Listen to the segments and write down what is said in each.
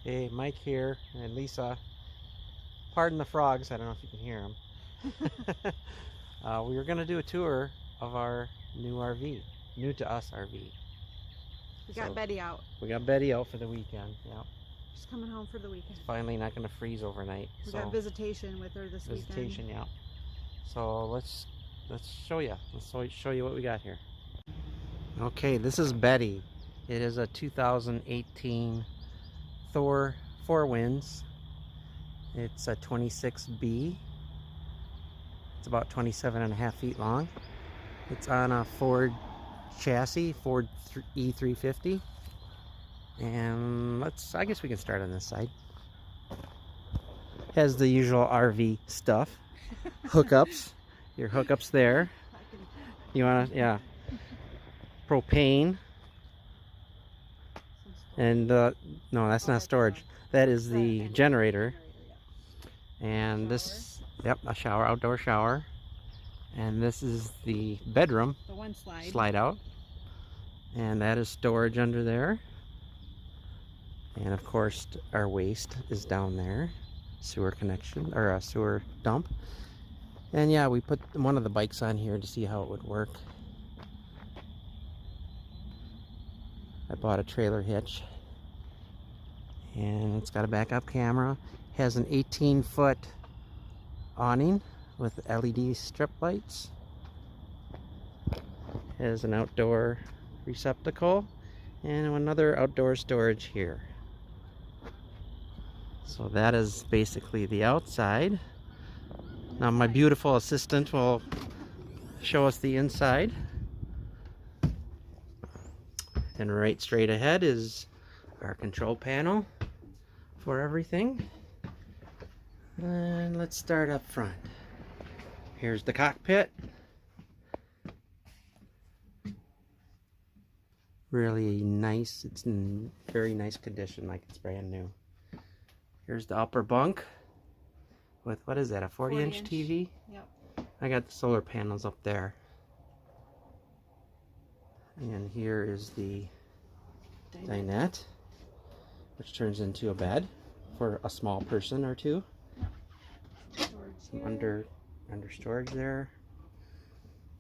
Hey, Mike here, and Lisa. Pardon the frogs, I don't know if you can hear them. We were going to do a tour of our new RV, new to us RV. We got Betty out. We got Betty out for the weekend, yeah. She's coming home for the weekend. It's finally not going to freeze overnight. We got visitation with her this weekend. Visitation, yeah. So let's show you. Let's show you what we got here. Okay, this is Betty. It is a 2018 Thor 4 Winds. It's a 26B. It's about 27.5 feet long. It's on a Ford chassis, Ford E350. And I guess we can start on this side. Has the usual RV stuff. Hookups. Your hookups there. You wanna, yeah. Propane. And no, that's not storage. That is the generator. And this, yep, a shower, outdoor shower. And this is the bedroom. The one slide out. And that is storage under there. And of course our waste is down there. Sewer connection, or a sewer dump. And yeah, we put one of the bikes on here to see how it would work. I bought a trailer hitch. And it's got a backup camera. Has an 18-foot awning with LED strip lights. Has an outdoor receptacle and another outdoor storage here. So that is basically the outside. Now my beautiful assistant will show us the inside. And right straight ahead is our control panel for everything. And let's start up front. Here's the cockpit. Really nice. It's in very nice condition, like it's brand new. Here's the upper bunk with, what is that, a 40-inch TV? Yep. I got the solar panels up there. And here is the dinette, which turns into a bed for a small person or two. Some under storage there.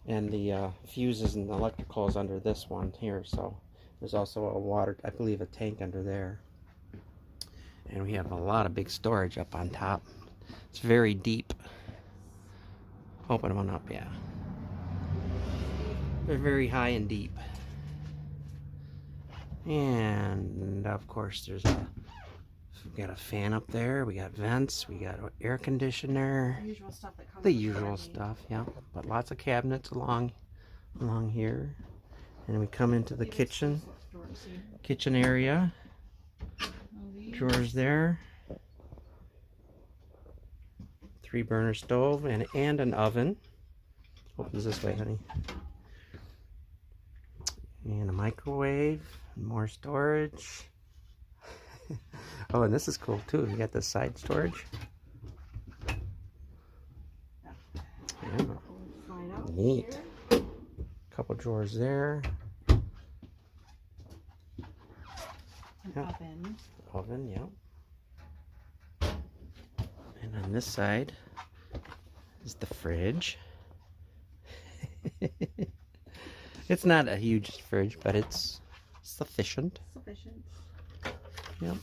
And the fuses and the electrical is under this one here, so there's also a water, I believe, a tank under there. And we have a lot of big storage up on top. It's very deep. Open one up, yeah. They're very high and deep. And of course we've got a fan up there, we got vents, we got air conditioner. The usual stuff that comes the usual stuff, yeah. But lots of cabinets along here. And we come into the kitchen area. Drawers there. 3-burner stove and an oven. Opens this way, honey. And a microwave. More storage. Oh, and this is cool too. You got the side storage. Yeah. Neat. Couple drawers there. Oven. Oven, yeah. And on this side is the fridge. It's not a huge fridge, but it's sufficient. Yep.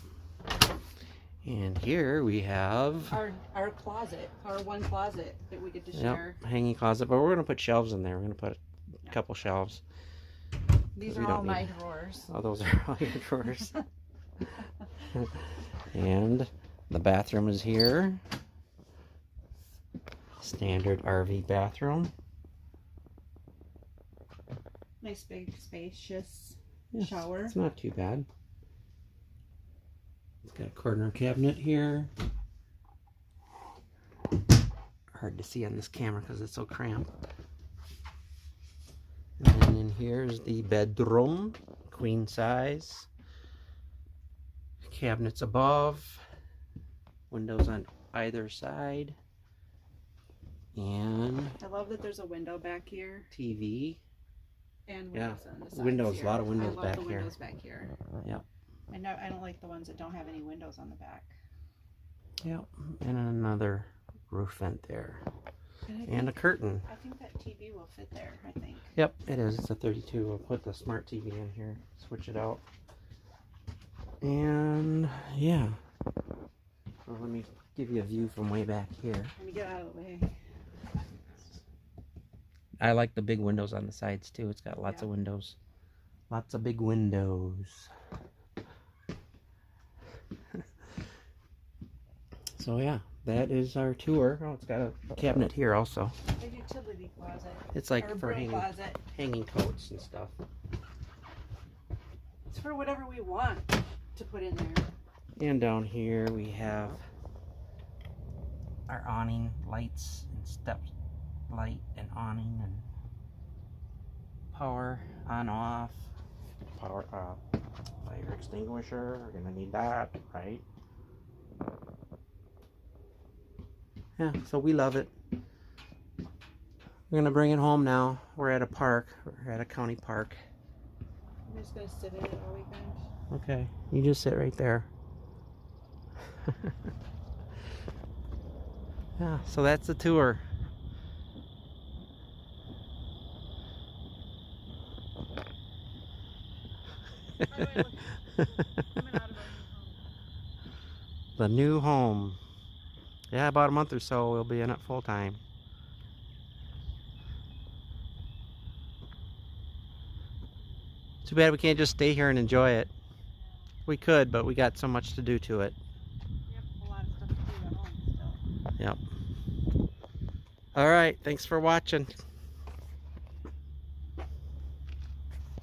And here we have our closet, our one closet that we get to share. Yep, hanging closet, but we're going to put shelves in there. We're going to put a couple shelves. These are all my drawers. Oh, those are all your drawers. And the bathroom is here. Standard RV bathroom. Nice big spacious Yes, shower. It's not too bad. It's got a corner cabinet here. Hard to see on this camera because it's so cramped. And then in here is the bedroom, queen size. Cabinets above, windows on either side, and I love that there's a window back here. TV. And windows on the sides windows, here. a lot of windows I love back the here. windows back here. Yep. I don't like the ones that don't have any windows on the back. Yep, and another roof vent there. And, And a curtain. I think that TV will fit there, I think. Yep, it is. It's a 32. We'll put the smart TV in here, switch it out. And yeah. Well, let me give you a view from way back here. Let me get out of the way. I like the big windows on the sides too. It's got lots of windows. Lots of big windows. So yeah, that is our tour. Oh, it's got a cabinet here also. A utility closet. It's like Or for broom closet. hanging coats and stuff. It's for whatever we want to put in there. And down here we have our awning lights and step light and awning and power on off. Power fire extinguisher. We're gonna need that, right? Yeah, so we love it. We're gonna bring it home now. We're at a park. We're at a county park. I'm just gonna sit in it all weekend. Okay, you just sit right there. Yeah, so that's the tour. The new home. Yeah, about a month or so we'll be in it full time. Too bad we can't just stay here and enjoy it. We could, but we got so much to do to it. Yep, a lot of stuff to do at home still. Yep. All right, thanks for watching.